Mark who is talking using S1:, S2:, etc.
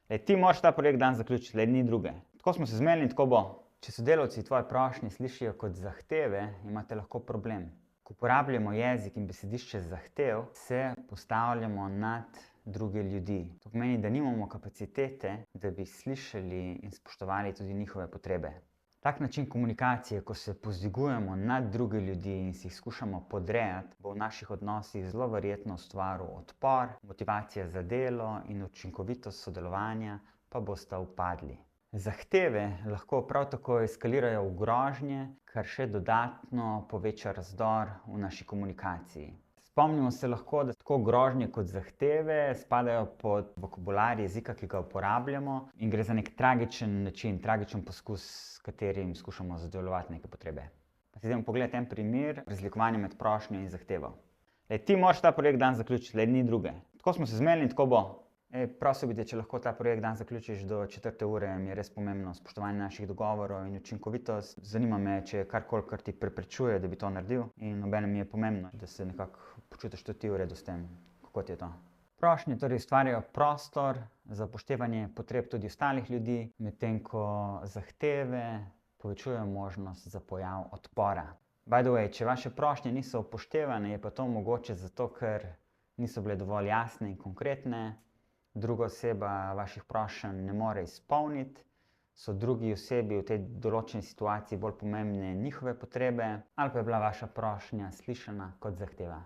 S1: Ti moraš ta projekt dan zaključiti, ni druge. Tako smo se zmenili in tako bo. Če sodelavci tvoje prošnje slišijo kot zahteve, imate lahko problem. Ko uporabljamo jezik in besedišče zahtev, se postavljamo nad druge ljudi. To pomeni, da nimamo kapacitete, da bi slišali in spoštovali tudi njihove potrebe. Tak način komunikacije, ko se povzdigujemo nad druge ljudi in si jih skušamo podrejati, bo v naših odnosih zelo verjetno ustvaril odpor, motivacija za delo in učinkovitost sodelovanja pa bosta upadli. Zahteve lahko prav tako eskalirajo v grožnje, kar še dodatno poveča razdor v naši komunikaciji. Spomnimo se lahko, da tako grožnje kot zahteve spadajo pod vokabular jezika, ki ga uporabljamo, in gre za nek tragičen način, tragičen poskus, s katerim skušamo zadovoljevati neke potrebe. Pa si zdaj pogledajte en primer razlikovanja med prošnjo in zahtevo. Ti moraš ta projekt dan zaključiti, ni druge. Tako smo se zmenili in tako bo. Prosil bi te, če lahko ta projekt dan zaključiš do 4. ure, mi je res pomembno spoštovanje naših dogovorov in učinkovitost. Zanima me, če je karkoli, kar ti preprečuje, da bi to naredil, in obenem mi je pomembno, da se nekako počutiš tudi ti v redu s tem, kako ti je to. Prošnje torej ustvarjajo prostor za upoštevanje potreb tudi ostalih ljudi, medtem ko zahteve povečujejo možnost za pojav odpora. By the way, če vaše prošnje niso upoštevane, je pa to mogoče zato, ker niso bile dovolj jasne in konkretne, druga oseba vaših prošenj ne more izpolniti, so drugi osebi v tej določeni situaciji bolj pomembne njihove potrebe, ali pa je bila vaša prošnja slišana kot zahteva.